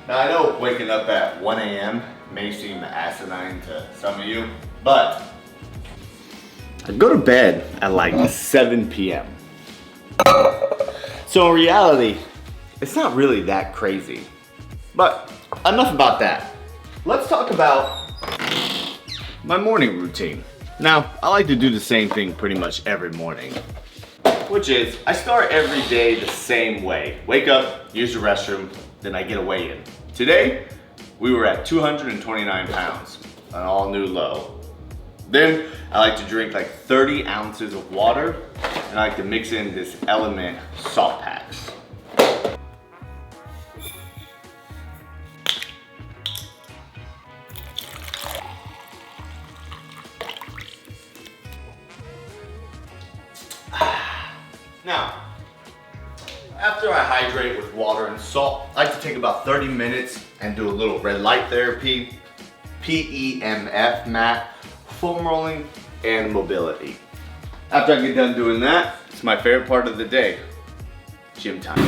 Now I know waking up at 1 a.m. may seem asinine to some of you, but I go to bed at like 7 p.m. So in reality, it's not really that crazy. But enough about that. Let's talk about my morning routine. Now, I like to do the same thing pretty much every morning, which is I start every day the same way. Wake up, use the restroom, then I get a weigh-in. Today, we were at 229 pounds, an all new low. Then I like to drink like 30 ounces of water, and I like to mix in this Element salt packs. Now, after I hydrate with water and salt, I like to take about 30 minutes and do a little red light therapy, PEMF mat, foam rolling, and mobility. After I get done doing that, it's my favorite part of the day, gym time.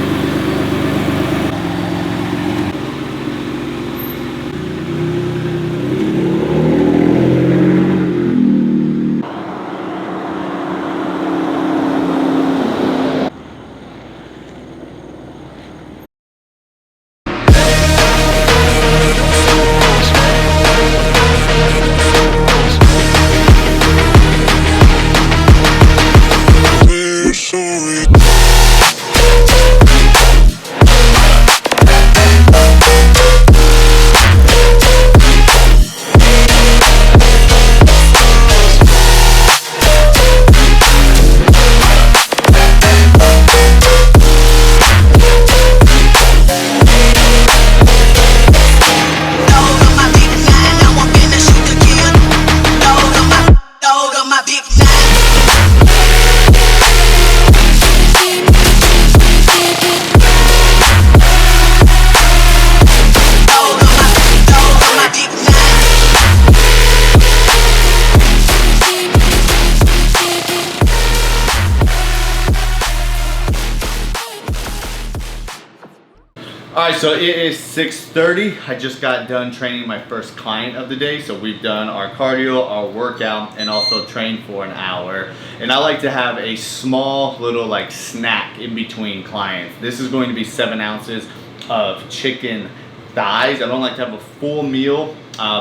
Alright, so it is 6:30. I just got done training my first client of the day. So we've done our cardio, our workout, and also trained for an hour. And I like to have a small little like snack in between clients. This is going to be 7 ounces of chicken thighs. I don't like to have a full meal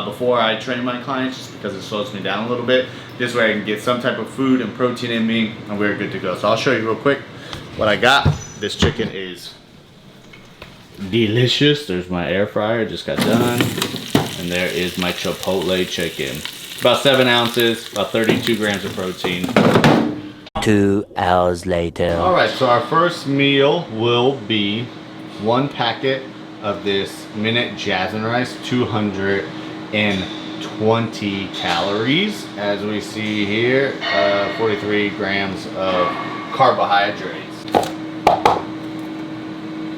before I train my clients just because it slows me down a little bit. This way I can get some type of food and protein in me and we're good to go. So I'll show you real quick what I got. This chicken is delicious. There's my air fryer, just got done. And there is my Chipotle chicken. About 7 ounces, about 32 grams of protein. 2 hours later. All right, so our first meal will be 1 packet of this Minute Jasmine rice, 220 calories. As we see here, 43 grams of carbohydrates.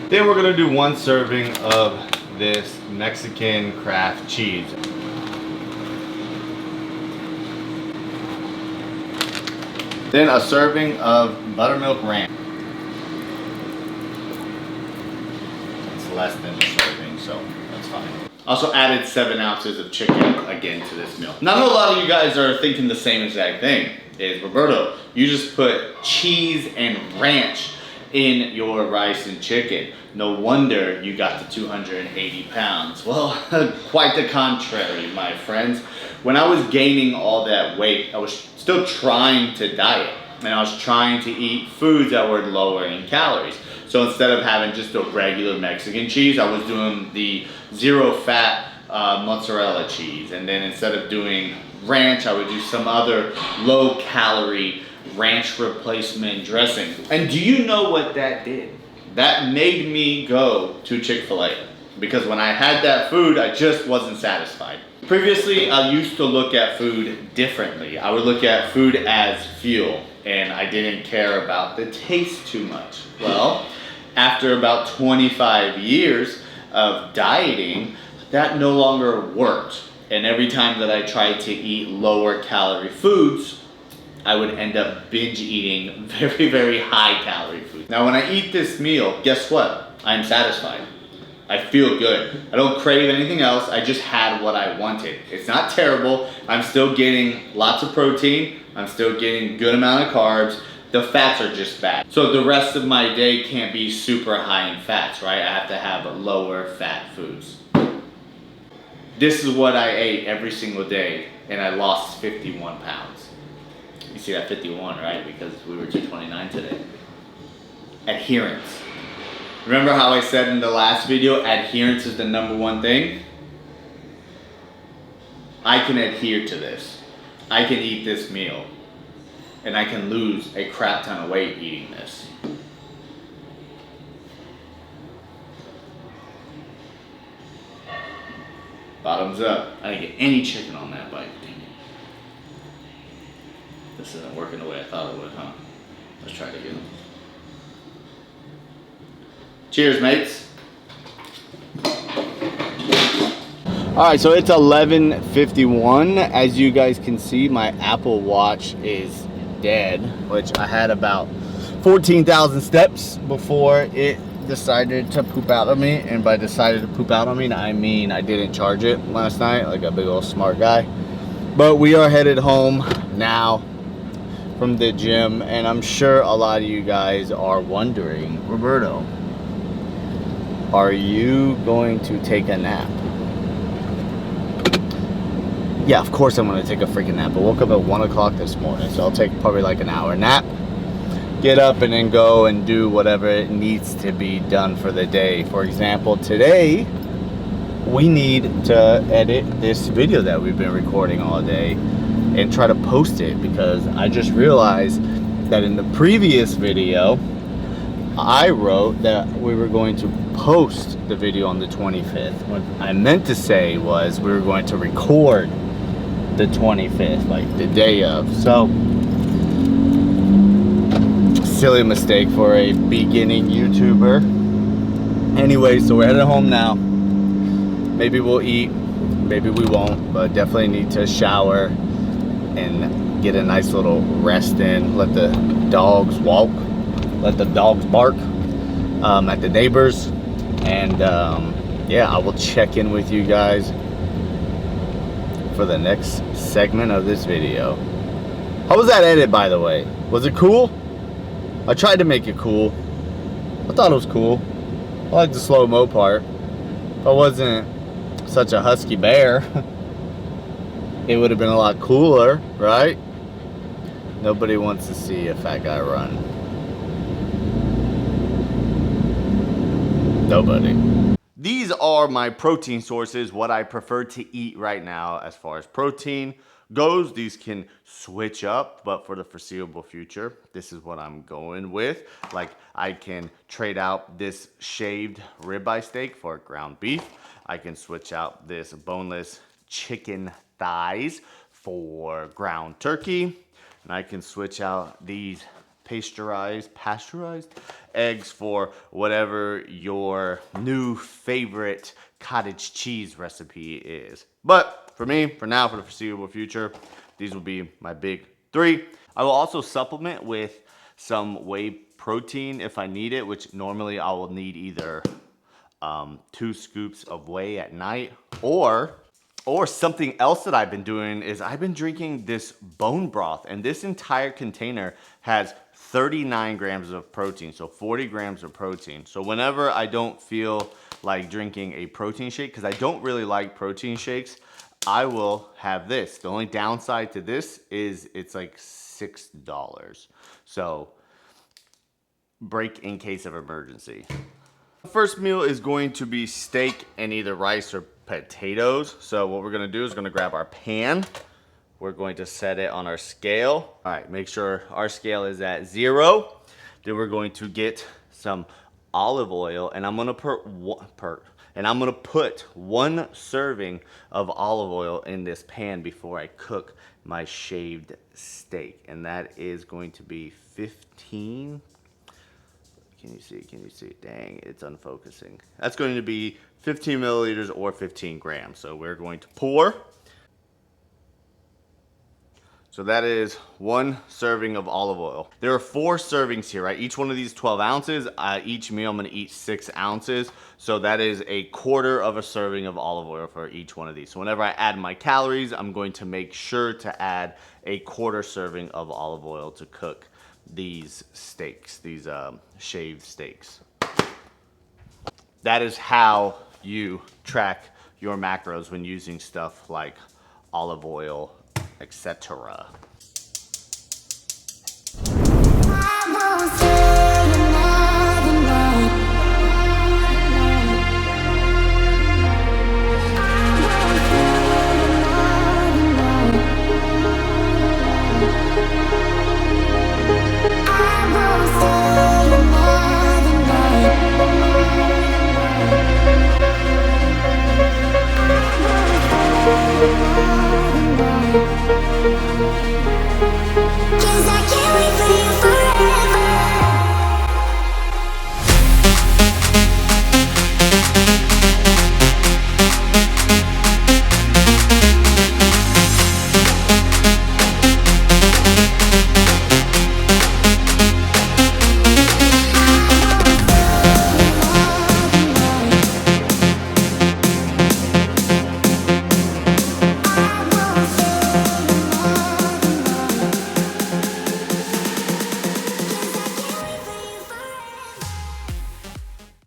Then we're gonna do 1 serving of this Mexican Kraft cheese. Then a serving of buttermilk ranch. It's less than a serving, so that's fine. Also added 7 ounces of chicken again to this meal. Now I know a lot of you guys are thinking the same exact thing. Is Roberto, you just put cheese and ranch in your rice and chicken. No wonder you got to 280 pounds. Well, quite the contrary, my friends. When I was gaining all that weight, I was still trying to diet. And I was trying to eat foods that were lower in calories. So instead of having just a regular Mexican cheese, I was doing the zero fat mozzarella cheese. And then instead of doing ranch, I would do some other low calorie ranch replacement dressing. And do you know what that did? That made me go to Chick-fil-A. Because when I had that food, I just wasn't satisfied. Previously, I used to look at food differently. I would look at food as fuel, and I didn't care about the taste too much. Well, after about 25 years of dieting, that no longer worked. And every time that I tried to eat lower calorie foods, I would end up binge eating very, very high calorie food. Now when I eat this meal, guess what? I'm satisfied. I feel good. I don't crave anything else. I just had what I wanted. It's not terrible. I'm still getting lots of protein. I'm still getting good amount of carbs. The fats are just bad. So the rest of my day can't be super high in fats, right? I have to have lower fat foods. This is what I ate every single day, and I lost 51 pounds. You see that 51, right? Because we were 229 today. Adherence. Remember how I said in the last video, adherence is the #1 thing? I can adhere to this. I can eat this meal. And I can lose a crap ton of weight eating this. Bottoms up. I didn't get any chicken on that bite. Dang it. This isn't working the way I thought it would, huh? Let's try it again. Cheers, mates. Alright, so it's 11:51. As you guys can see, my Apple Watch is dead, which I had about 14,000 steps before it decided to poop out on me. And by decided to poop out on me, I mean I didn't charge it last night like a big old smart guy. But we are headed home now from the gym, and I'm sure a lot of you guys are wondering, Roberto, are you going to take a nap? Yeah, of course I'm going to take a freaking nap. I woke up at 1 o'clock this morning, so I'll take probably like an hour nap. Get up and then go and do whatever it needs to be done for the day. For example, today we need to edit this video that we've been recording all day and try to post it, because I just realized that in the previous video I wrote that we were going to post the video on the 25th. What I meant to say was we were going to record the 25th, like the day of. So, silly mistake for a beginning YouTuber. Anyway, so we're headed home now. Maybe we'll eat, maybe we won't, but definitely need to shower and get a nice little rest in. Let the dogs walk. Let the dogs bark at the neighbors, and yeah, I will check in with you guys for the next segment of this video. How was that edit, by the way? Was it cool? I tried to make it cool. I thought it was cool. I like the slow-mo part. If I wasn't such a husky bear, it would have been a lot cooler, right? Nobody wants to see a fat guy run. Nobody. These are my protein sources, what I prefer to eat right now as far as protein goes. These can switch up, but for the foreseeable future, this is what I'm going with. Like, I can trade out this shaved ribeye steak for ground beef. I can switch out this boneless chicken thighs for ground turkey. And I can switch out these pasteurized eggs for whatever your new favorite cottage cheese recipe is. But for me, for now, for the foreseeable future, these will be my big 3. I will also supplement with some whey protein if I need it, which normally I will need either 2 scoops of whey at night, or something else that I've been doing is I've been drinking this bone broth, and this entire container has 39 grams of protein, so 40 grams of protein. So whenever I don't feel like drinking a protein shake, because I don't really like protein shakes, I will have this. The only downside to this is it's like $6. So break in case of emergency. The first meal is going to be steak and either rice or potatoes. So what we're gonna do is we're gonna grab our pan. We're going to set it on our scale. All right, make sure our scale is at 0. Then we're going to get some olive oil, and I'm gonna put 1 serving of olive oil in this pan before I cook my shaved steak, and that is going to be 15. Can you see? Can you see? Dang, it's unfocusing. That's going to be 15 milliliters or 15 grams. So we're going to pour. So that is 1 serving of olive oil. There are 4 servings here, right? Each one of these 12 ounces. Each meal I'm gonna eat 6 ounces. So that is a quarter of a serving of olive oil for each one of these. So whenever I add my calories, I'm going to make sure to add a quarter serving of olive oil to cook these steaks, these shaved steaks. That is how you track your macros when using stuff like olive oil, etc.